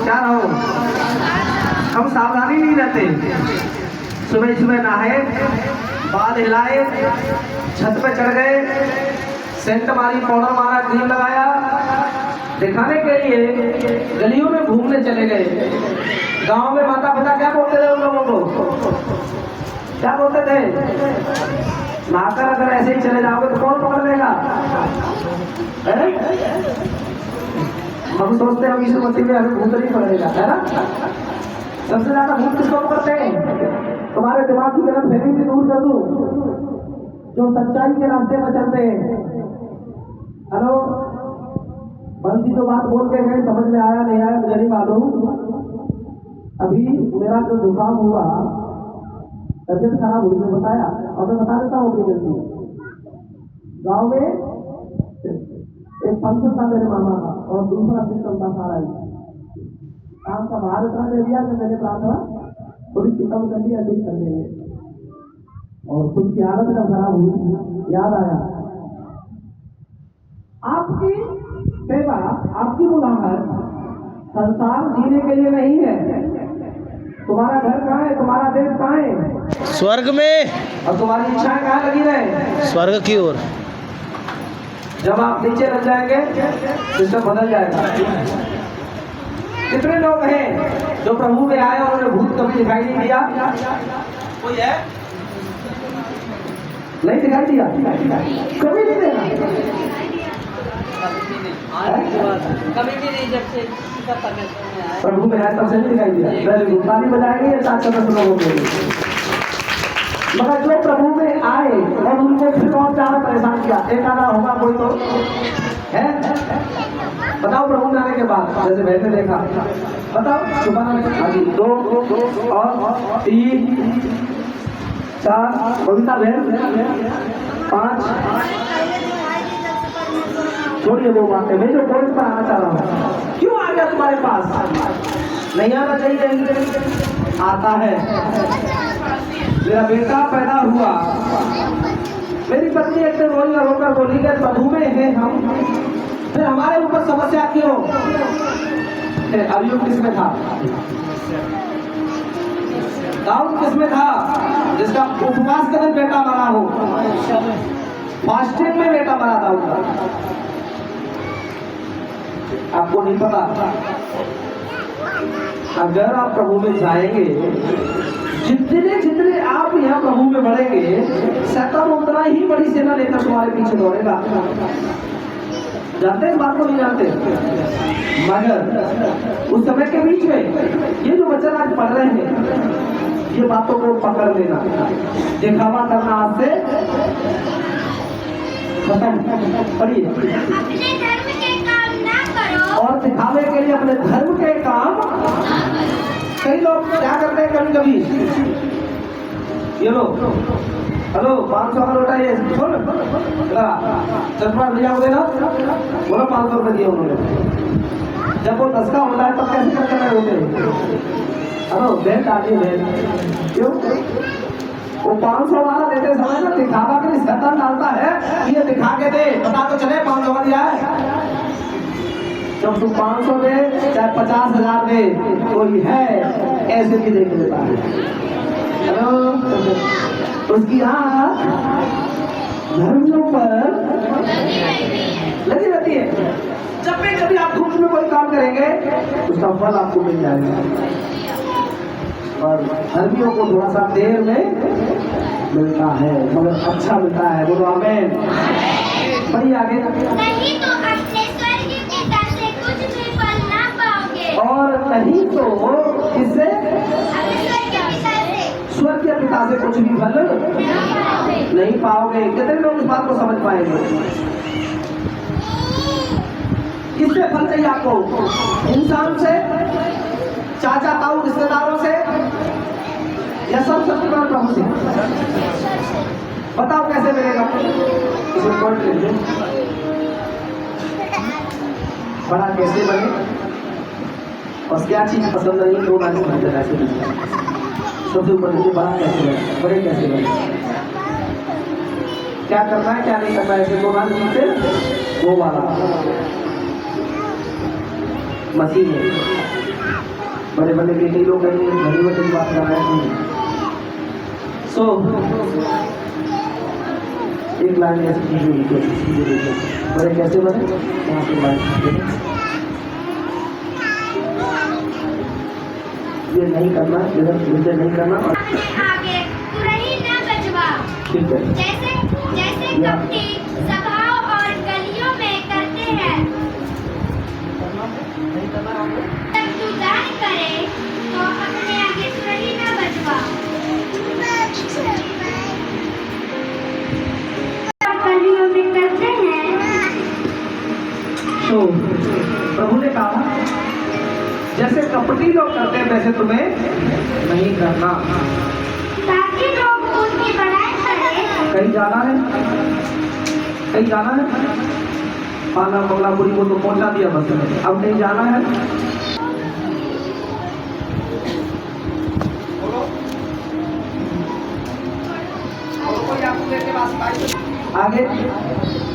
क्या रहो, हम सावधानी नहीं रहते। सुबह सुबह नहाए, बाल हिलाए, छत पे चढ़ गए, सेंट मारी, पाउडर मारा, क्रीम लगाया, दिखाने के लिए गलियों में घूमने चले गए। गांव में माता पिता क्या बोलते थे उन लोगों को, क्या बोलते थे, नहाकर अगर ऐसे ही चले जाओगे तो कौन पकड़ लेगा? हम सोचते हैं यीशु मसीह में हमें भूत नहीं पकड़ेगा, है ना? सबसे ज्यादा भूत किसको पकड़ते हैं? तुम्हारे दिमाग की तरफ फैली भी दूर कर दूं, जो सच्चाई के रास्ते पर चलते हैं। हेलो, बंसी जो बात बोल के गए, समझ में आया नहीं आया मुझे नहीं मालूम। अभी मेरा जो जुकाम हुआ, तबियत खराब हुई, मैं बताया, और मैं बता देता हूँ अपनी गलती। गाँव में एक फंक्शन था मेरे मामा का, और दूसरा सिस्टम था सारा ही काम का बाहर उतना दे दिया कि मैंने कहा था थोड़ी सी कम कर दिया, नहीं कर देंगे, और खुद की हालत जब खराब हुई, याद आया आपकी सेवा, आपकी मुलाकात संसार जीने के लिए नहीं है। तुम्हारा घर कहाँ है, तुम्हारा देश कहाँ है? स्वर्ग में। और तुम्हारी इच्छाएं कहाँ लगी रहे? स्वर्ग की ओर। जब आप नीचे लग जाएंगे सिस्टम बदल जाएगा। कितने लोग हैं जो प्रभु में आए और उन्हें भूत कभी दिखाई नहीं दिया? कोई है? नहीं दिखाई दिया, कभी नहीं देगा, कभी भी नहीं, जब से प्रभु में आए तब से नहीं दिखाई दिया। ताली बजाएंगे या 410 लोगों के लिए? मगर जो प्रभु में आए और उनको फिर और ज्यादा परेशान किया, एक आधा होगा कोई तो है? बताओ प्रभु में आने के बाद, जैसे मैंने देखा, बताओ सुबह 2 और 3 4 बबीता बहन 5, छोड़िए वो बातें। मैं जो पॉइंट पर आना चाह रहा हूँ, क्यों आ गया तुम्हारे पास? नहीं आना चाहिए, आता है। मेरा बेटा पैदा हुआ, मेरी पत्नी एक दिन रोई और रोकर बोली कि प्रभु में है हम, फिर हमारे ऊपर समस्या क्यों? अभियुक्त किसमें था? दाऊद किसमें था? जिसका उपवास के दिन बेटा मरा हो, फास्टिंग में बेटा मरा दाऊद का। आपको नहीं पता? अगर आप प्रभु में जाएंगे, जितने जितने आप यहाँ प्रभु में बढ़ेंगे, शैतान उतना ही बड़ी सेना लेकर तुम्हारे पीछे दौड़ेगा। जानते हैं इस बात को? नहीं जानते? मगर उस समय के बीच में ये जो बच्चे आज पढ़ रहे हैं, ये बातों को पकड़ लेना, दिखावा करना आज से खत्म। पढ़िए, और दिखावे के लिए अपने धर्म के काम। कई लोग क्या करते हैं कभी कभी, ये लो हेलो 500 का नोट है ये, सुन चश्मा भैया को देना, बोलो 500 रुपये दिए उन्होंने। जब वो 10 का होता है तब कैसे कर रहे होते हैं? हेलो बैंक आती है, क्यों? वो 500 वाला देते समय ना दिखावा के लिए शैतान डालता है, ये दिखा के दे, पता तो चले 500 का दिया है। जब तू 500 दे चाहे 50,000 दे, कोई है ऐसे भी देख लेता है। हेलो, उसकी आँख धर्मियों पर लगी रहती है। जब भी कभी आप धूप में कोई काम करेंगे, उसका फल आपको मिल जाएगा, और धर्मियों को थोड़ा सा देर में मिलता है, मगर अच्छा मिलता है। बोलो आमीन। बढ़िए आगे। नहीं तो अपने स्वर्गीय पिता से कुछ भी फल ना पाओगे। और नहीं तो किससे? स्वर्गीय पिता से कुछ भी फल नहीं पाओगे। कितने लोग इस बात को समझ पाएंगे? किससे फल चाहिए आपको? इंसान से, चाचा ताऊ रिश्तेदारों से, या सब सत्यवान प्रभु से? बताओ कैसे मिलेगा? बड़ा कैसे बने और क्या चीज पसंद नहीं, दो बातें समझ कैसे सबसे ऊपर मुझे बड़ा कैसे बने, बड़े कैसे बने, क्या करना है क्या नहीं करना है, ऐसे दो बात से वो वाला मसीह है। बड़े बड़े के कई लोग कहेंगे घड़ी बड़ी की बात कर रहे हैं। सो एक लाइन ऐसी चीजें लिखो, बड़े कैसे बने यहाँ पे लाइन ये नहीं करना, इधर मुझे नहीं करना और आगे तुरही न बजवा, ठीक है। जैसे जैसे कपटी सभाओं और गलियों में करते हैं। जब तू दान करे तो अपने आगे तुरही न बजवा। गलियों में करते हैं। तो प्रभु ने कहा जैसे कपटी लोग करते हैं वैसे तुम्हें नहीं करना। ताकि लोग उनकी बड़ाई करें। कहीं जाना है, कहीं जाना है, पाना मंगलापुरी को तो पहुंचा दिया बस में, अब कहीं जाना है। आगे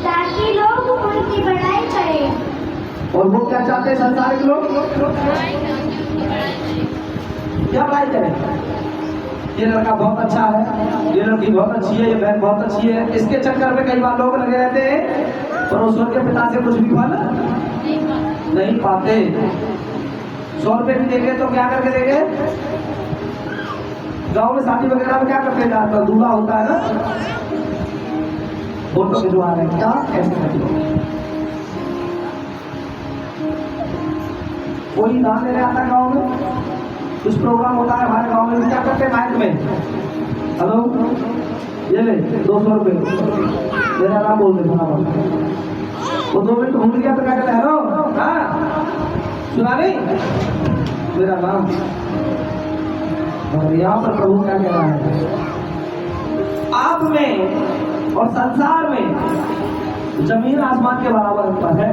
ताकि लोग उनकी बड़ाई करें। और वो क्या चाहते हैं संसारिक लोग? क्या बड़ाई करें? ये लड़का बहुत अच्छा है, ये लड़की बहुत अच्छी है, ये बहन बहुत अच्छी है, इसके चक्कर में कई बार लोग लगे रहते हैं परमेश्वर के पिता से कुछ भी फल नहीं पाते। 100 रुपए भी देंगे तो क्या करके देंगे? गाँव में शादी वगैरह में क्या करते जाते हैं? दूल्हा होता है ना, फोटो खिंचवा रहे हैं, क्या कैसे खिंचवा? कोई दान लेने आता है गाँव में, कुछ प्रोग्राम होता है हमारे गांव में, क्या करते हैं माइक में, हेलो ये ले 200 रुपये मेरा नाम बोल दे थोड़ा बहुत। वो 2 मिनट घूम गया तो क्या कहते हैं हेलो, हाँ सुना नहीं मेरा नाम। और यहाँ पर प्रभु क्या कह रहा है? आप में और संसार में जमीन आसमान के बराबर अंतर है।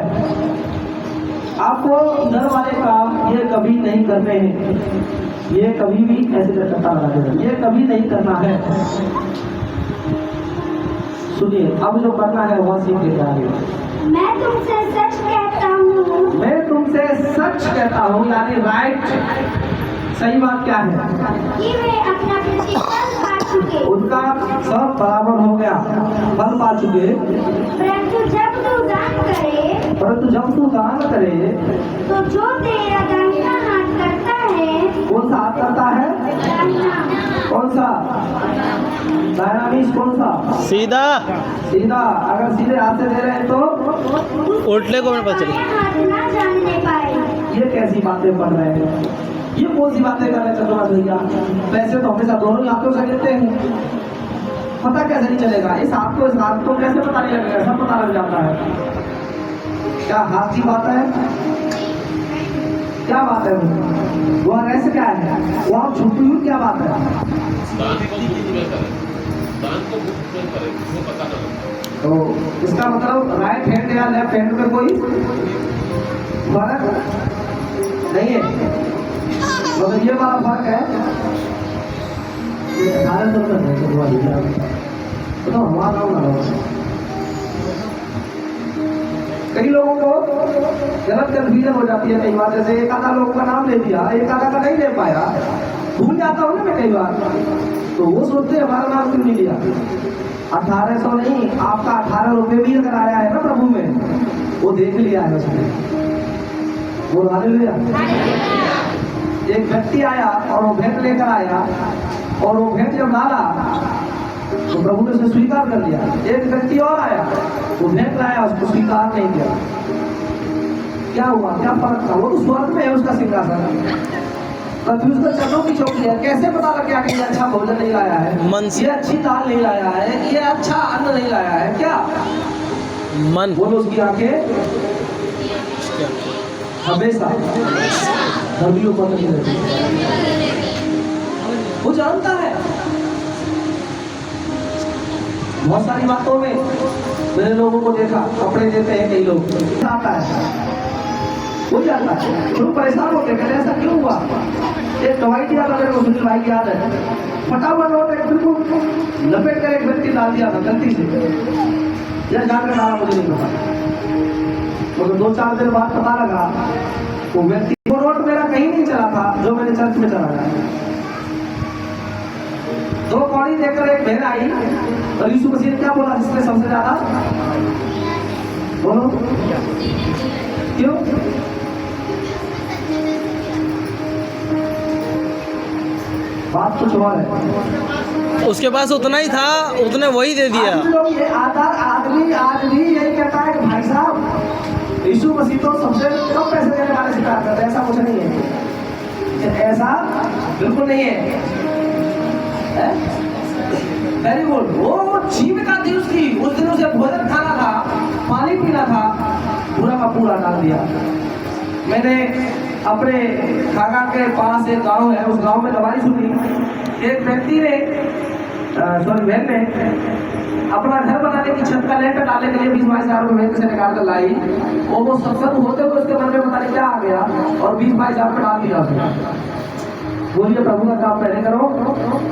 आपको इधर वाले काम ये कभी नहीं करने हैं, ये कभी भी ऐसे करता लगा देगा, ये कभी नहीं करना है। सुनिए अब जो करना है वह सीख के जाइए। मैं तुमसे सच कहता हूँ। मैं तुमसे सच कहता हूँ, यानी राइट, सही बात क्या है? कि वे अपना प्रतिफल पा चुके। उनका सब बराबर हो गया, फल पा चुके। परंतु जब तू दान करे तो जो तेरा दाहिना हाथ करता है, कौन सा हाथ करता है? दाहिना, कौन सा डायनामिक्स, कौन सा? सीधा सीधा। अगर सीधे हाथ से दे रहे हैं तो उल्टे को मैं पता बाएं हाथ ना जानने पाए। ये कैसी बातें पढ़ रहे हैं? ये कौन सी बातें कर रहे हैं चंद्रमा भैया? पैसे तो हमेशा दोनों ही हाथों से लेते हैं, पता कैसे नहीं चलेगा? इस हाथ को कैसे पता नहीं लगेगा? सब पता लग जाता है। क्या हाथ की बात है? क्या बात है? वो ऐसे क्या है? वो आप छुपी हुई क्या बात है? दान को मुफ्त में करें, दान को मुफ्त में करें, वो पता ना लगता। तो इसका मतलब राइट हैंड या लेफ्ट हैंड में कोई फर्क नहीं है, मगर ये बड़ा फर्क है। ये 1800 का है तो हमारा ना। कई लोगों को गलत कन्फ्यूजन हो जाती है कई बार, जैसे एक आधा लोगों का नाम ले दिया, एक आधा का नहीं ले पाया, भूल जाता हूँ ना मैं कई बार, तो वो सोचते हैं हमारा नाम क्यों नहीं लिया। 1800 नहीं, आपका 18 रुपये भी अगर आया है ना प्रभु में, वो देख लिया है उसने। वो हालेलुया। एक व्यक्ति आया और वो भेंट लेकर आया, और वो भेंट जब डाला तो प्रभु ने उसे स्वीकार कर लिया। एक व्यक्ति और आया, वो भेंट लाया, उसको स्वीकार नहीं किया। क्या हुआ? क्या फर्क था? वो तो स्वर्ग में है उसका सिंहासन, पृथ्वी उसका चरणों की चौकी है। कैसे पता लग गया कि ये अच्छा भोजन नहीं लाया है, ये अच्छी दाल नहीं लाया है, ये अच्छा अन्न नहीं लाया है? क्या मन बोलो? उसकी आंखें हमेशा धर्मियों पर नहीं रहती, वो जानता है। बहुत सारी बातों में मैंने लोगों को देखा, कपड़े देते हैं कई लोग, आता है वो जानता है। लोग परेशान होते हैं, ऐसा क्यों हुआ? एक दवाई दिया था मेरे को, सुनील भाई की याद है, फटाफट नोट एक बिल्कुल लपेट कर एक व्यक्ति डाल दिया था गलती से, यह जानकर डाला मुझे नहीं पता। तो 2-4 दिन बाद पता लगा वो व्यक्ति, वो नोट मेरा कहीं नहीं चला था, जो जो मेरे चर्च में चला गया। 2 कौड़ी देकर एक बहन आई और यीशु मसीह ने क्या बोला जिसने सबसे ज्यादा? बोलो क्यों? बात कुछ और है। उसके पास उतना ही था, उसने वही दे दिया। आदमी आज भी यही कहता है कि भाई साहब यीशु मसीह तो सबसे कम पैसे देने वाले से प्यार करते हैं। ऐसा कुछ नहीं है, ऐसा बिल्कुल नहीं है। Very good. वो जीविका थी उसकी, उस दिन उसे भोजन खाना था, पानी पीना था, पूरा का पूरा डाल दिया। मैंने अपने खागा के पास एक गांव है, उस गांव में दवाई सुनी। एक व्यक्ति ने बहन ने अपना घर बनाने की छत का लेंटर डालने के लिए 20-22 हज़ार रुपये बैंक से निकाल कर लाई। और वो सत्संग होते हुए उसके मन में पता नहीं क्या आ गया और 20-22 हज़ार रुपये डाल दिया उसने। बोलिए प्रभु का काम पहले करो,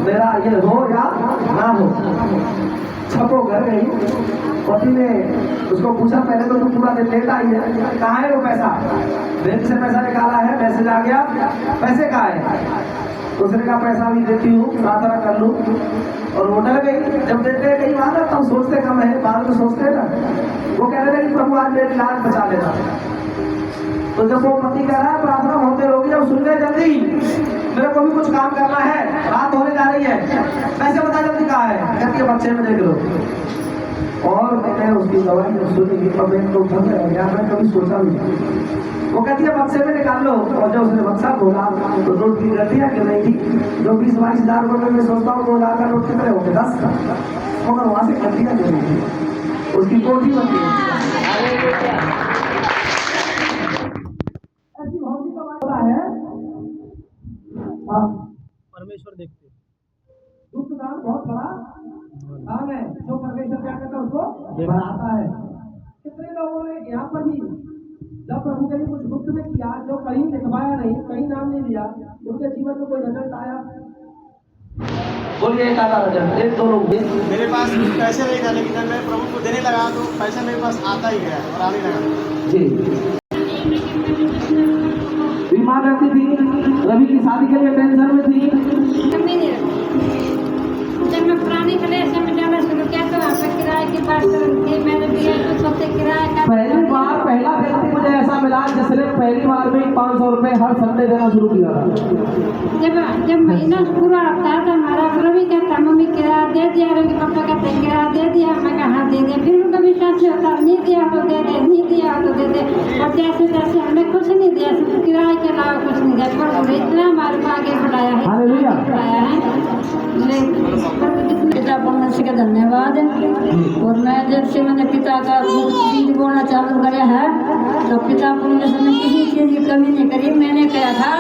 मेरा ये हो या ना हो। छपो घर गई, पति ने उसको पूछा पहले तो तू पूरा दिन लेता ही है, कहाँ है वो पैसा? बैंक से पैसा निकाला है, मैसेज आ गया, पैसे कहाँ है? उसने कहा पैसा भी देती हूँ, साथ कर लूँ। और वो डर गई। जब देते कई बार ना तब सोचते कम है, बाद में सोचते ना। वो कह रहे थे कि प्रभु आज मेरी लाज बचा लेता। तो जब वो पति कह रहा है प्रार्थना होते रहोगी, जब सुन गए जल्दी मेरे को भी कुछ काम करना है, रात होने जा रही है, पैसे बता जल्दी कहाँ है? कहती है बच्चे में देख लो। और मैंने उसकी दवाई सुनी और मैं तो धन रह गया, मैं कभी सोचा नहीं। वो कहती है बक्से में निकाल लो। और जब उसने बक्सा खोला तो नोट की कर दिया कि नहीं थी। जो 20-22 हज़ार रुपये में सोचता हूँ 2 लाख का नोट कितने होंगे? 10 का। मगर वहाँ से कर दिया जो नहीं थी, उसकी कोठी बन गई। ऐसी बहुत सी कमाई है। परमेश्वर देखते दुख दान बहुत बड़ा काम है, जो परमेश्वर क्या करता है उसको बढ़ाता है। कितने लोगों ने यहाँ पर भी जब प्रभु के लिए कुछ गुप्त में किया, जो कहीं लिखवाया नहीं, कहीं नाम नहीं लिया, उनके जीवन में कोई रिजल्ट आया? बोलिए एक आधा रिजल्ट, 1-2 लोग। मेरे पास पैसे नहीं था, लेकिन जब मैं प्रभु को देने लगा तो पैसा मेरे पास आता ही गया और आने लगा। जी बीमार रहती थी, रवि की शादी के लिए टेंशन में थी। कमी नहीं रखी। जब मैं पुरानी कलेश में जाना शुरू किया तो वहाँ पर किराए की बात थी। मैंने भी कुछ सबसे किराया का पहला व्यक्ति मुझे ऐसा मिला जिसने पहली बार में 500 रुपए हर संडे देना शुरू किया था। जब महीना पूरा आता है तो हमारा रवि कहता मम्मी किराया दे दिया, रवि पापा कहते किराया दे दिया। मैं कहा दे दिया। फिर उनका विश्वास होता नहीं दिया तो दे दे, नहीं दिया तो दे दे। और जैसे जैसे हमने कुछ नहीं दिया, सिर्फ किराए के अलावा कुछ नहीं दिया। पर इतना हमारे को आगे बढ़ाया है। पिता परमेश्वर का धन्यवाद। और मैं जब से मैंने पिता का बीज बोना चालू किया है तो पिता परमेश्वर ने किसी चीज़ की कमी नहीं करी। मैंने कहा था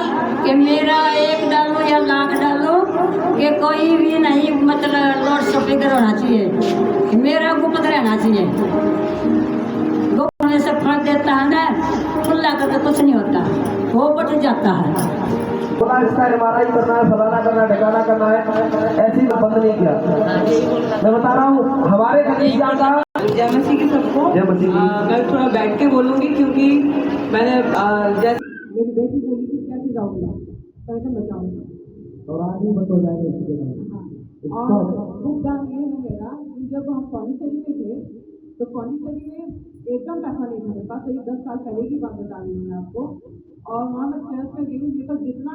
कि मेरा 1 डालो या लाख डालो कि कोई भी नहीं, मतलब लोड स्पीकर होना चाहिए, मेरा गुप्त रहना चाहिए। गुप्त में से फल देता है ना, खुला करके कुछ नहीं होता, वो बट जाता है। बोला इसका MRI करना है, फलाना करना है, ढकाना करना है, ऐसी बंद नहीं किया। मैं बता रहा हूँ हमारे कलीसिया का। जय मसीह की सबको। जय मसीह की। मैं थोड़ा बैठ के बोलूँगी क्योंकि मैंने जैसे मेरी बेटी बोली थी कैसे जाऊँगा, कैसे बचाऊँगा, और आज ही बंद हो जाएगा इसके बाद। और भुगतान ये है मेरा कि जब हम पौंडीचेरी में थे तो पौंडीचेरी में एकदम पैसा नहीं था मेरे पास। करीब 10 साल पहले की बात बता रही हूँ मैं आपको। और वहाँ मैं चर्च में गई, मेरे पास जितना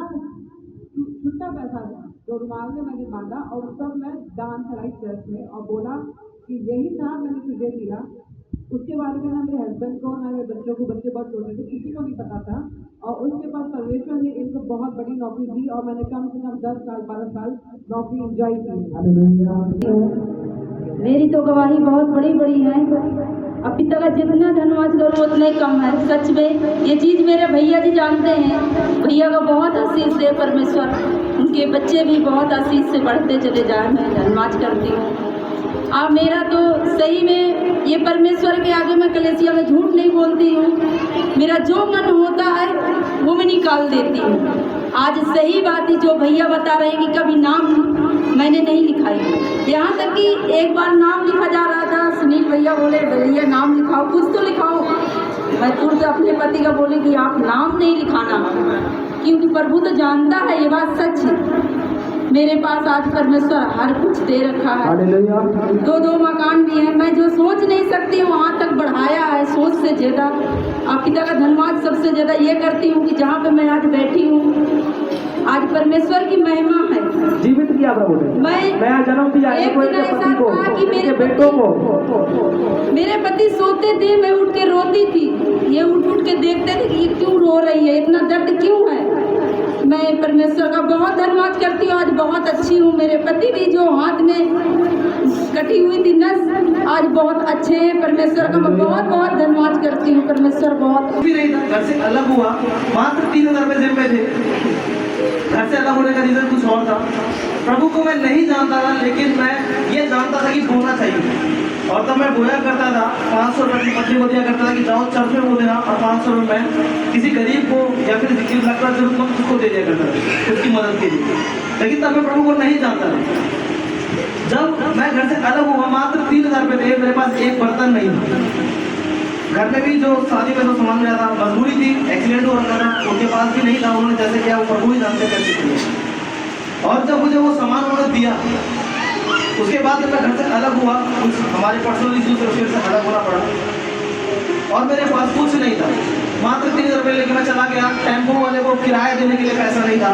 छुट्टा पैसा था तो रुमाल में मैंने बांधा और उस पर मैं दान चलाई चर्च में और बोला कि यही था मैंने तुझे दिया। उसके बारे में ना मेरे हस्बैंड को ना मेरे बच्चों को, बच्चे बहुत छोटे थे, किसी को नहीं पता था। और उसके बाद परमेश्वर ने इनको बहुत बड़ी नौकरी दी और मैंने कम से कम 10 साल 12 साल नौकरी इंजॉय की। मेरी तो गवाही बहुत बड़ी बड़ी है। अब पिता का जितना धन्यवाद करूँ उतना ही कम है। सच में ये चीज़ मेरे भैया जी जानते हैं। भैया का बहुत आशीष है परमेश्वर, उनके बच्चे भी बहुत आशीष से बढ़ते चले जाए। मैं धन्यवाद करती हूँ। अब मेरा तो सही में ये परमेश्वर के आगे मैं कलेसिया में झूठ नहीं बोलती हूँ। मेरा जो मन होता है वो मैं निकाल देती हूँ। आज सही बात है जो भैया बता रहे हैं कि कभी नाम मैंने नहीं लिखाई। यहाँ तक कि एक बार नाम लिखा जा रहा था, सुनील भैया बोले भैया नाम लिखाओ, कुछ तो लिखाओ। मैं तुरंत अपने पति का बोली कि आप नाम नहीं लिखाना। क्योंकि प्रभु तो जानता है, ये बात सच है। मेरे पास आज परमेश्वर हर कुछ दे रखा है। हालेलुया। 2 मकान भी है। मैं जो सोच नहीं सकती हूँ वहाँ तक बढ़ाया है, सोच से ज़्यादा। आप पिता का धन्यवाद सबसे ज़्यादा ये करती हूँ कि जहाँ पे मैं आज बैठी हूँ, आज परमेश्वर की महिमा है। जीवित किया प्रभु ने, मैं नया जन्म दिया एक दिन ऐसा था कि मेरे बेटों को। मेरे पति सोते थे, मैं उठ के रोती थी। ये उठ के देखते थे कि ये क्यों रो रही है, इतना दर्द क्यों है। मैं परमेश्वर का बहुत धन्यवाद करती हूँ। आज बहुत अच्छी हूँ। मेरे पति भी जो हाथ में कटी हुई थी नस, आज बहुत अच्छे हैं। परमेश्वर का मैं बहुत बहुत धन्यवाद करती हूँ। परमेश्वर बहुत भी नहीं था, घर से अलग हुआ, मात्र 3000 रुपए जेब में थे। घर से अलग होने का रीजन कुछ और था। प्रभु को मैं नहीं जानता था, लेकिन मैं ये जानता था कि बोना चाहिए। और तब मैं बोया करता था, 500 रुपये पत्नी को दिया करता था कि जाओ चर्च में वो देना, और 500 रुपये किसी गरीब को या फिर जिसकी लगता जरूरतमंद उसको दे दिया करता था उसकी मदद के लिए। लेकिन तब मैं प्रभु को नहीं जानता था। जब मैं घर से अलग हुआ, मात्र 3000 रुपये थे, मेरे पास एक बर्तन नहीं था। घर में भी जो शादी में जो सामान मिला था, मजबूरी थी, एक्सीडेंट हो रहा था, उनके पास भी नहीं था। उन्होंने जैसे किया वो प्रभु ही जानते कैसे किया। और जब मुझे वो सामान उन्होंने दिया, उसके बाद जब मैं घर से अलग हुआ, हमारे पर्सनल इशू से उसके से अलग होना पड़ा और मेरे पास कुछ नहीं था। मात्र 3000 रुपये लेके मैं चला गया। टेम्पो वाले को किराया देने के लिए पैसा नहीं था,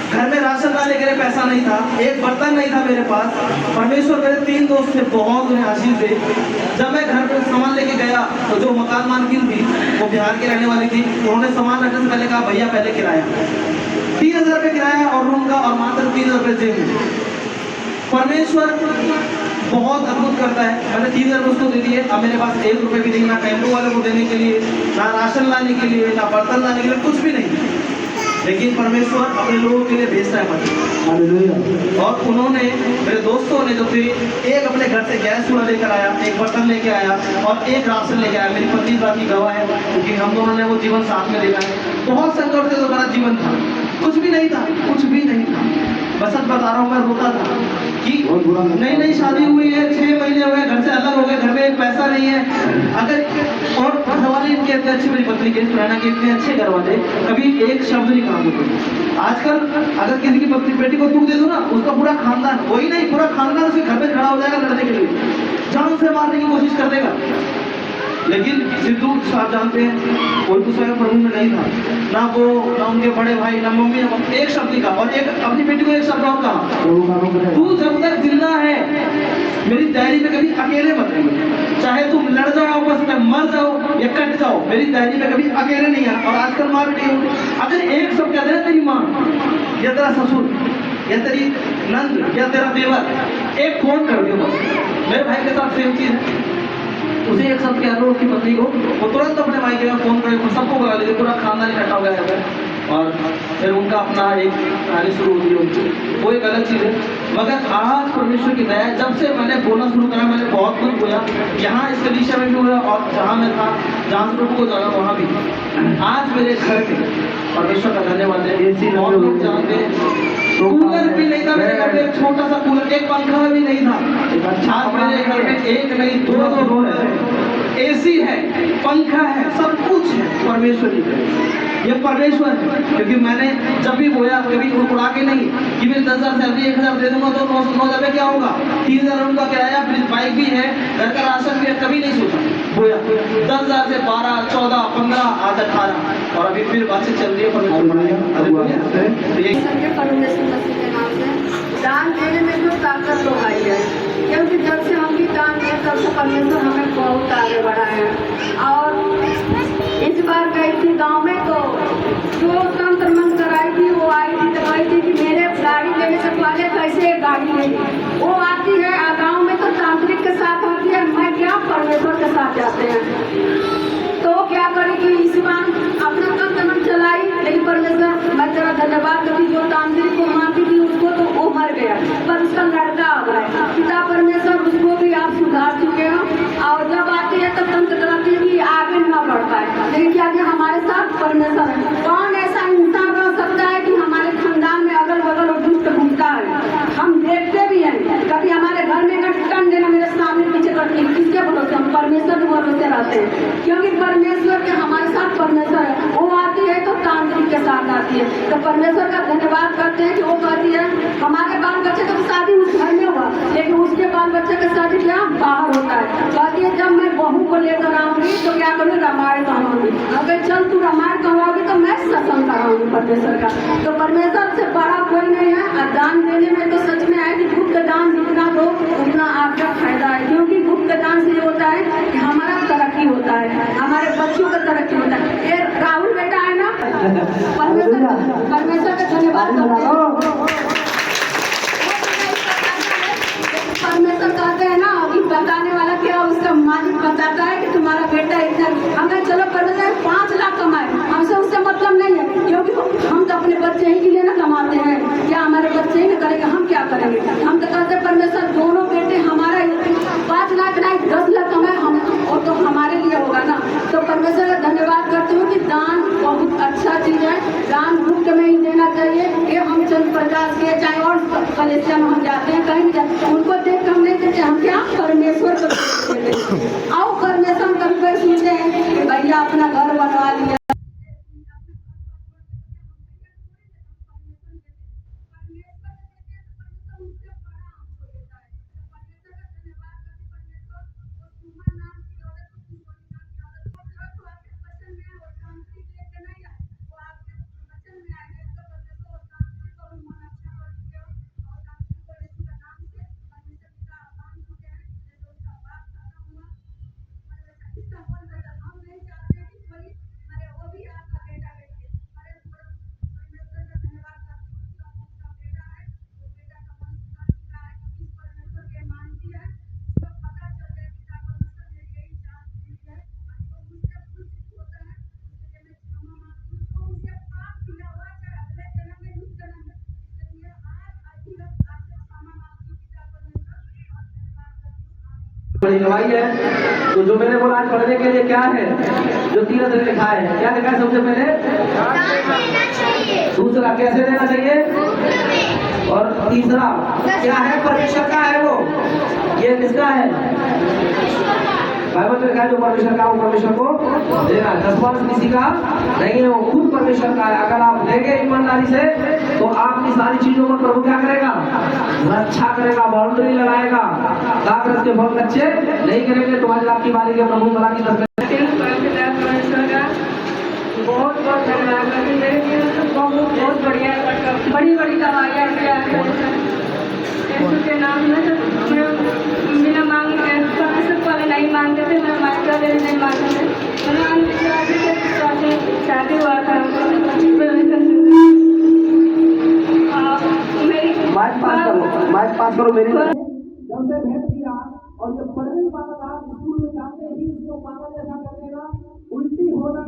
घर में राशन लाने के लिए पैसा नहीं था, एक बर्तन नहीं था मेरे पास। परमेश्वर मेरे 3 दोस्त थे, बहुत उन्हें आशीष दे। जब मैं घर पे सामान लेके गया तो जो मकान मालकिन थी वो बिहार की रहने वाली थी। उन्होंने सामान रखने से पहले कहा, भैया पहले किराया। 3000 रुपये किराया और रूम का, और मात्र 3000 रुपये जेब में। परमेश्वर बहुत अद्भुत करता है। मैंने 3000 रुपये उसको दे दिए। अब मेरे पास 1 रुपये भी नहीं, ना टेम्पो वाले को देने के लिए, ना राशन लाने के लिए, ना बर्तन लाने के लिए, कुछ भी नहीं। लेकिन परमेश्वर अपने लोगों के लिए भेजता है पति। और उन्होंने, मेरे दोस्तों ने जो थे, एक अपने घर से गैस चूल्हा लेकर आया, एक बर्तन लेके आया और एक राशन लेके आया। मेरी पत्नी बात की गवाह है, क्योंकि हम दोनों ने वो जीवन साथ में देखा है। बहुत संकट से हमारा जीवन था, कुछ भी नहीं था, कुछ भी नहीं था। बस सच बता रहा हूँ, मैं रोता था कि नई नई शादी हुई है, 6 महीने हुए, घर से अलग हो गए, घर में एक पैसा नहीं है। अगर और घर वाले इनके इतने अच्छे, मेरी पत्नी के सुनैना के इतने अच्छे घर वाले, कभी एक शब्द नहीं कहा मुझे। आजकल अगर किसी की पत्नी बेटी को दुख दे दो ना, उसका पूरा खानदान, वही नहीं पूरा खानदान उसके घर पे खड़ा हो जाएगा लड़ने के लिए, जान से मारने की कोशिश कर देगा। लेकिन सिद्धू साहब जानते हैं, कोई दूसरा प्रभु में नहीं था, ना वो, ना उनके बड़े भाई, ना मम्मी, ना एक शब्द नहीं कहा। और एक अपनी बेटी को एक शब्द और कहा, तू जब तक जिंदा है मेरी डायरी में कभी अकेले मत रहिए। चाहे तुम लड़ जाओ आपस में, मर जाओ या कट जाओ, मेरी डायरी में कभी अकेले नहीं है। और आजकल माँ बेटी अगर एक शब्द कहते हैं, तेरी माँ या तेरा ससुर या तेरी नंद या तेरा देवर, एक फोन कर दियो बस। मेरे भाई के साथ सेम चीज है, उसे एक शब्द कह दो उसकी पत्नी को, वो तुरंत अपने भाई के फोन करके सबको बुला लीजिए, पूरा खानदान इकट्ठा हो गया है। और फिर उनका अपना एक कहानी शुरू होती है उनकी, वो एक अलग चीज़ है। मगर आज परमेश्वर की दया, जब से मैंने बोलना शुरू करा, मैंने बहुत कुछ बोला। यहाँ इस कलीसिया में भी हुआ और जहाँ मैं था, जहाँ से प्रभु को जाना वहाँ भी। आज मेरे घर पे परमेश्वर का धन्यवाद है। बहुत लोग जानते हैं, कूलर भी नहीं था मेरे घर में, एक छोटा सा कूलर, एक पंखा भी नहीं था। आज मेरे घर में एक नहीं, 2 रूम है, एसी है, पंखा है, सब कुछ है। परमेश्वर ही ये परमेश्वर है। क्योंकि मैंने जब भी बोया, कभी उड़ा के नहीं कि मैं 10,000 सैलरी 1,000 दे दूंगा तो 9,000 में क्या होगा, 3,000 उनका किराया, फिर बाइक भी है, घर का राशन भी है, कभी नहीं सोचा। बोया 10,000 से 12, 14, 15, आज 18, और अभी फिर बातचीत चल रही है। दान देने में जो ताकत तो आई है, क्योंकि जब से हम भी दान दिए तब से परमेश्वर हमें बहुत आगे बढ़ाया है। और इस बार गई थी गांव में, तो जो तंत्र मंत्र कराई थी वो आई थी, तो कही थी कि मेरे गाड़ी लेने से पहले कैसे गाड़ी लेगी। वो आती है गाँव में तो तांत्रिक के साथ आती है, मैं क्या परमेश्वर के साथ जाते हैं। तो क्या करेगी, इस बार अपना तंत्र मंत्र चलाई, लेकिन परमेश्वर मैं तेरा धन्यवाद करती, जो तांत्रिक को मारती थी उसको तो वो मर गया, पर उसका लड़का आ गया। पिता परमेश्वर उसको भी आप सुधार चुके हो। और जब आती है तब तंत्र कराती है कि आगे न बढ़ पाए, लेकिन क्या कि हमारे साथ परमेश्वर है। कौन ऐसा इंसान रह सकता है कि हमारे खानदान में अगल बगल और दुष्ट घूमता है। हम देखते भी हैं, कभी हमारे घर में कटकन देना मेरे सामने पीछे करती है, किसके भरोसे, हम परमेश्वर के भरोसे रहते हैं। क्योंकि परमेश्वर के हमारे साथ परमेश्वर है। वो आती है तो तांत्रिक के साथ आती है, तो परमेश्वर का धन्यवाद करते हैं कि वो कहती है हमारे बाल बच्चे का तो शादी उस घर में हुआ, लेकिन उसके बाल बच्चे का शादी क्या बाहर होता है। कहती है जब मैं बहू को लेकर आऊंगी तो क्या करूँ, रामायण कहूँगी। अगर चल तू रामायण कहवाओगी तो मैं सत्संग कराऊंगी परमेश्वर का। तो परमेश्वर से बड़ा कोई नहीं है। और दान देने में तो सच में है कि गुप्त दान जितना दो उतना आपका फायदा है, क्योंकि गुप्त दान से ये होता है कि हमारा तरक्की होता है, हमारे बच्चों का तरक्की होता है। ये राहुल बेटा है ना, परमेश्वर का धन्यवाद करते हैं। परमेश्वर कहते हैं ना अभी बताने वाला क्या, उसका मालिक बताता है कि तुम्हारा बेटा इतना, अगर चलो परमेश्वर 5 लाख कमाए, हमसे उससे मतलब नहीं है, क्योंकि हम तो अपने बच्चे ही के लिए ना कमाते हैं। क्या हमारे बच्चे ही ना करेंगे, हम क्या करेंगे। हम तो कहते हैं परमेश्वर दोनों बेटे हमारा 5 लाख नहीं 10 लाख कमाए, हम और तो हमारे लिए होगा ना। तो परमेश्वर का धन्यवाद करते हो कि दान बहुत अच्छा चीज है, दान मुफ्त में ही देना चाहिए। ये हम चंद प्रकाश के चाहे और कलेक्शन हम जाते हैं कहीं भी जाते हैं, उनको देख हम नहीं देते, हम क्या परमेश्वर को देते हैं। आओ परमेश्वर कभी कभी सुनते हैं कि भैया अपना घर बनवा लिया, बड़ी गवाही है। तो जो मैंने बोला आज पढ़ने के लिए क्या है, जो 3 अक्षर लिखा है, क्या लिखा है सबसे पहले, दूसरा कैसे देना चाहिए, और तीसरा क्या है, परमेश्वर का है वो, ये किसका है, बाइबल में लिखा है जो परमेश्वर का वो परमेश्वर को देना। 10 किसी का नहीं है, वो खुद परमेश्वर का है। अगर आप देंगे ईमानदारी से तो आपकी सारी चीजों पर प्रभु क्या करेगा, रक्षा करेगा, बाउंड्री लगाएगा, कागज के बहुत अच्छे नहीं करेंगे। तुम्हारी आपकी बारी के प्रभु भला की तरफ बहुत बहुत धन्यवाद करते हैं। मेरे लिए तो बहुत बढ़िया बड़ी बड़ी दवाइयाँ दिया है यीशु के नाम में। तो मैं बिना मांग परमेश्वर पहले नहीं मांगते थे, मैं मांगता थे नहीं मांगते थे, शादी हुआ था माइक पास करो मेरी। जब से भेंट किया और ये पढ़ने की बात आप स्कूल में जाते ही इसको पागल जैसा कर देगा, उल्टी होना,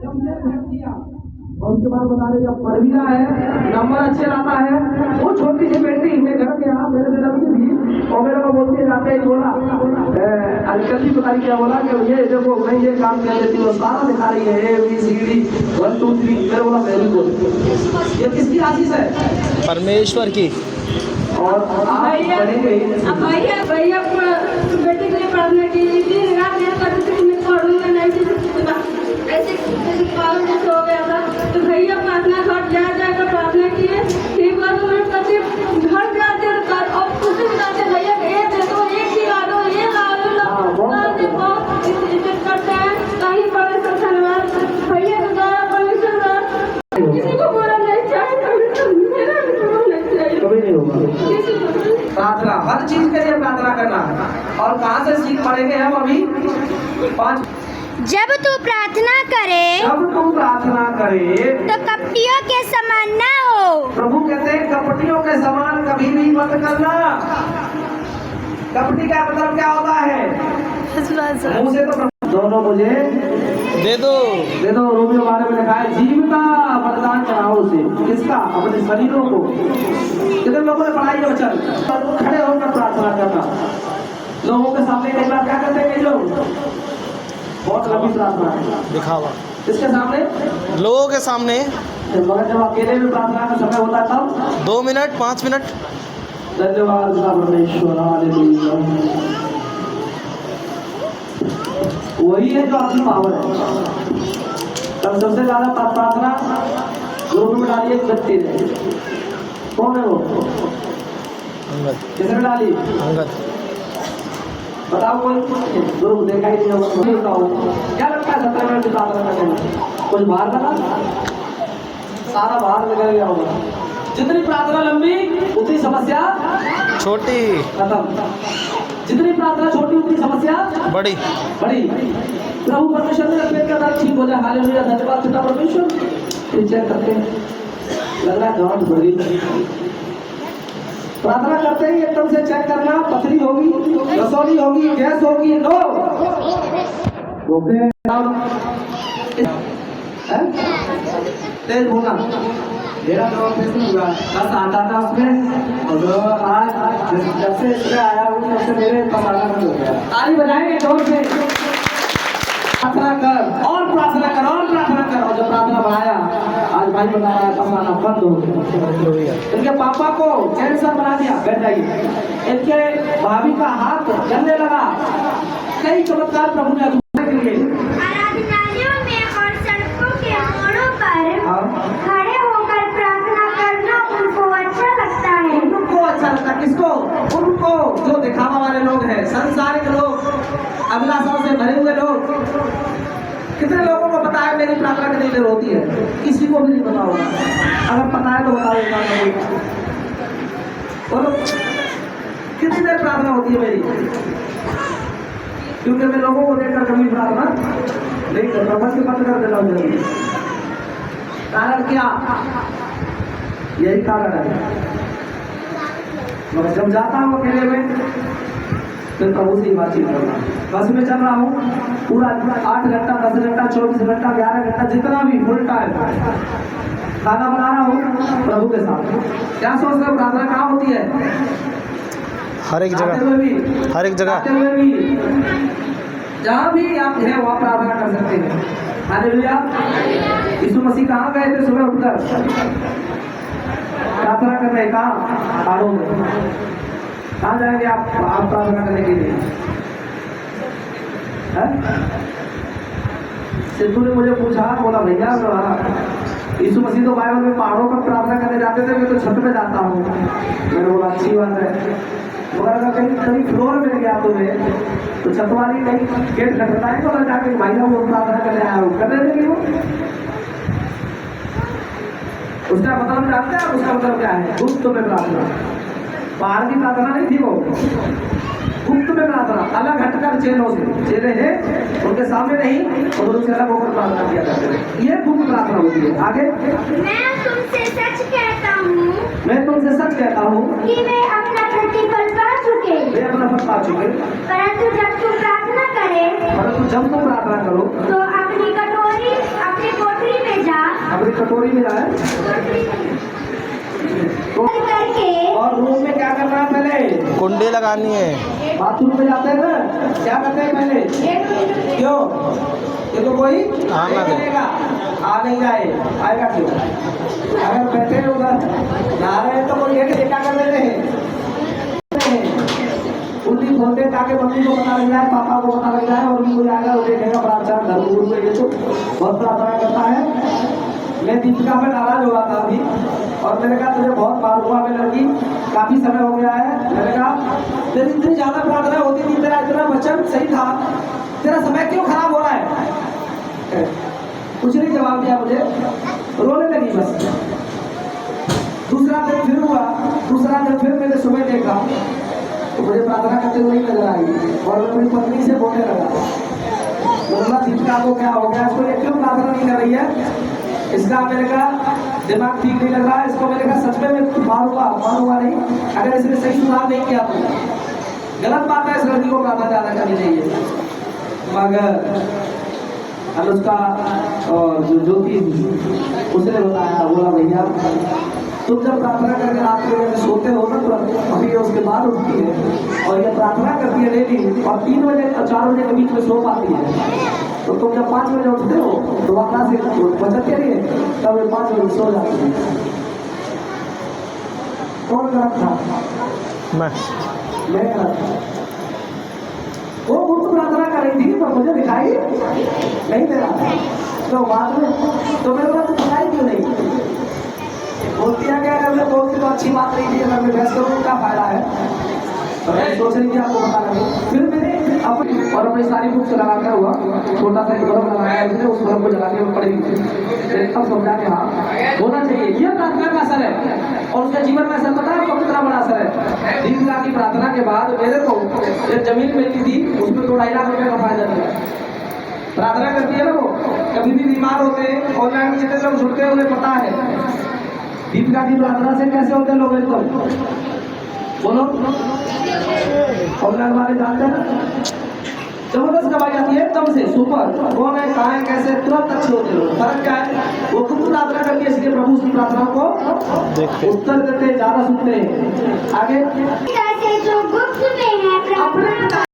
जब से भेंट किया और उसके बाद बता रहे जब पढ़ भी रहा है, नंबर अच्छे लाता है। वो छोटी सी बेटी मैं घर के यहाँ मेरे बेटा की थी और मेरे को बोलते जाते ही बोला अंकल जी पता नहीं क्या बोला कि ये देखो मैं ये काम कर देती हूँ, सारा दिखा रही है ABCD 1 2 3। मेरे बोला वेरी गुड। ये किसकी आशीष है, परमेश्वर की। और आप पढ़ेंगे भैया बेटे के लिए पढ़ने की दिन रात नहीं करते थे कि मैं पढ़ूंगा नहीं, ऐसे पालन जैसे हो गया था। तो भैया प्रार्थना घर जाकर प्रार्थना किए, ठीक हुआ। तो मेरे पति घर जाते और खुशी बताते भैया ये दे दो, ये खिला दो, ये ला दो, बहुत इज्जत करते हैं। कहीं परमेश्वर धन्यवाद भैया का द्वारा परमेश्वर द्वारा किसी को बोला नहीं चाहिए, मेरा भी बोलना चाहिए, कभी नहीं होगा। किसी को प्रार्थना हर चीज के लिए प्रार्थना करना है। और कहाँ से सीख पढ़ेंगे हम अभी 5। जब तू प्रार्थना करे, जब तुम प्रार्थना करे तो कपटियों के समान ना हो। प्रभु कहते हैं कपटियों के समान कभी भी मत करना। कपटी का मतलब क्या होता है, मुंह से तो दोनों मुझे दे दो रोमियो बारे में लिखा है जीविता वरदान चढ़ाओ उसे, किसका, अपने शरीरों को। कितने लोगों ने पढ़ाई है वचन, खड़े होकर प्रार्थना करना। लोगों के सामने कई बार क्या करते हैं लोग, बहुत लंबी प्रार्थना है, दिखावा किसके सामने, लोगों के सामने। मगर जब अकेले में प्रार्थना का समय होता है तब 2 मिनट 5 मिनट। धन्यवाद परमेश्वर, हालेलुया। वही है जो आपकी पावर है। तब सबसे ज्यादा प्रार्थना लोगों में डाली एक व्यक्ति ने, कौन है वो? अंगद। किसने डाली? अंगद। बताओ कोई गुरु देखा ही नहीं होगा, क्या लगता है 17 मिनट की प्रार्थना करने में? कुछ बाहर लगा? सारा बाहर निकल गया होगा। जितनी प्रार्थना लंबी उतनी समस्या छोटी। खत्म। जितनी प्रार्थना छोटी उतनी समस्या बड़ी। बड़ी। प्रभु परमेश्वर ने अपने के अंदर ठीक हो जाए। हालेलुया, धन्यवाद पिता परमेश्वर। फिर चेक करते हैं, लग रहा है गांठ बढ़ गई। प्रार्थना करते ही एकदम से चेक करना, पथरी होगी, रसौली होगी, गैस होगी, नो ओके। तेज बोलना। मेरा तो ऑपरेशन हुआ, बस आता था उसमें, और आज जब से इसमें आया हूँ तब से मेरे पसाना बंद हो गया। ताली बजाएंगे जोर से। प्रार्थना कर और प्रार्थना कर और प्रार्थना कर, और जब प्रार्थना बढ़ाया आज भाई बता रहा है पसाना बंद हो गया। इनके पापा को कैंसर बना दिया, बैठ जाइए। इनके भाभी का हाथ जलने लगा। कई चमत्कार प्रभु ने के लिए आराधनालयों में और सड़कों के मोड़ों पर खड़े होकर प्रार्थना करना उनको अच्छा लगता है। उनको अच्छा लगता है। किसको? उनको जो दिखावा वाले लोग हैं, संसारिक लोग, अभिलाषाओं से भरे हुए लोग। कितने लोगों को पता है मेरी प्रार्थना कितनी देर होती है? किसी को भी नहीं पता होगा। अगर पता है तो बताओ। बोलो कितनी देर प्रार्थना होती है मेरी? क्योंकि मैं लोगों को देखकर कभी प्रार्थना नहीं करता, बस बंद कर देता हूँ जल्दी। कारण क्या? यही कारण है। मगर जब जाता हूँ अकेले में फिर प्रभु से ही बातचीत करना। बस में चल रहा हूँ पूरा 8 घंटा, 10 घंटा, 24 घंटा, 11 घंटा, जितना भी फुल टाइम खाना बना रहा हूँ प्रभु के साथ। क्या सोच रहे हो? प्रार्थना कहाँ होती है? हर एक जगह। हर एक जगह। जहाँ भी आप हैं वहाँ प्रार्थना कर सकते हैं। हालेलुया। यीशु मसीह कहाँ गए थे सुबह उठकर? प्रार्थना करने। कहाँ? पहाड़ों में। कहाँ जाएंगे आप प्रार्थना करने के लिए? सिद्धू ने मुझे पूछा, बोला भैया यीशु मसीह तो बाइबल में पहाड़ों पर प्रार्थना करने जाते थे, मैं तो छत पे जाता हूँ। मैंने बोला अच्छी बात है, मगर अगर कहीं फ्लोर मिल गया तुम्हें तो छत वाली कहीं गेट खटखटाएंगे और जाके भैया वो प्रार्थना करने आया हूँ, करने देंगे वो। उसका मतलब जानते हैं? उसका मतलब क्या है? गुप्त में प्रार्थना। बाहर की प्रार्थना नहीं थी वो, गुप्त में प्रार्थना। अलग हटकर चेलों से, चेले हैं उनके सामने नहीं और उनसे अलग होकर प्रार्थना किया करते हैं। ये गुप्त प्रार्थना होती है। आगे। मैं तुमसे सच कहता हूँ कि वे अपना प्रतिफल पा चुके। वे अपना फल पा चुके। परंतु जब तुम प्रार्थना करो तो अपनी कोठरी में जा, अपनी कटोरी में जाए करके और रूम में क्या करना है? पहले कुंडी लगानी है। बाथरूम में जाते हैं ना, क्या करते हैं पहले? क्यों? ये तो कोई करेगा, आ नहीं जाए, आएगा क्यों? अगर बैठे उधर नहा रहे हैं तो कोई एक क्या कर लेते हैं? कुंडी खोलते ताकि मम्मी को पता लग जाए, पापा को पता लग जाए, और भी कोई आएगा वो देखेगा बड़ा अच्छा घर में। ये तो बहुत प्रार्थना करता है। मैं दीपिका में नाराज हो रहा था अभी, और मैंने कहा तुझे बहुत मालूम हुआ मैं लड़की, काफी समय हो गया है। मैंने कहा तेरी इतनी ज्यादा प्रार्थना होती थी, तेरा इतना वचन सही था, तेरा समय क्यों खराब हो रहा है? कुछ नहीं जवाब दिया मुझे, रोने लगी बस। दूसरा दिन फिर मैंने सुबह देखा तो मुझे प्रार्थना करते हुए नहीं नजर आई, और मैं अपनी पत्नी से बोलने लगा, बोला दीपिका को क्या हो गया? इसको ये क्यों प्रार्थना नहीं कर रही है? इसका मैंने कहा दिमाग ठीक नहीं लग रहा है इसको। मैंने कहा सच में मैं मारूंगा नहीं, अगर इसने सही सुधार नहीं किया तो गलत बात है। इस लड़की को प्रार्थना ज्यादा करनी चाहिए। मगर अनुष्का और जो ज्योति उसने बताया, बोला भैया तुम जब प्रार्थना करके रात में सोते हो ना तो अभी उसके बाद उठती है, और ये प्रार्थना करती है डेली, और 3 बजे और 4 बजे के बीच में सो पाती है। तो तुम जब 5 बजे उठते हो तो वहाँ से बचत के लिए तब 5 बजे सो जाती है। कौन गलत था? मैं गलत था। वो गुप्त प्रार्थना कर रही थी पर मुझे दिखाई नहीं दे रहा था। तो बात में तो मेरे को बताई क्यों नहीं? बोलती है क्या अगर मैं बोलती तो अच्छी बात नहीं थी, अगर मैं बहस करूँ क्या फायदा है? तो मैं सोच रही थी आपको बता रही फिर मैंने अपनी और अपनी सारी बुक्स लगा कर हुआ छोटा सा एक बल्ब लगाया उसने, उस बल्ब को जला के पड़ी तब समझा के हाँ होना चाहिए। ये प्रार्थना का असर है और उसके जीवन में असर पता है आपको कितना बड़ा असर है। 20 लाख की प्रार्थना के बाद मेरे को एक जमीन मिली थी, उसमें 2-2.5 लाख रुपए का फायदा दिया। प्रार्थना करती है ना वो, कभी भी बीमार होते हैं, ऑनलाइन जितने लोग जुड़ते हैं उन्हें पता है दीपिका की प्रार्थना से कैसे होते लोग एकदम बोलो ऑनलाइन वाले जानते हैं ना, जबरदस्त दवाई आती है एकदम से सुपर, कौन है कहाँ है कैसे तुरंत अच्छे होते लोग। फर्क क्या है? वो खुद प्रार्थना करके इसलिए प्रभु उसकी प्रार्थना को उत्तर देते ज्यादा सुनते हैं। आगे जो गुप्त में है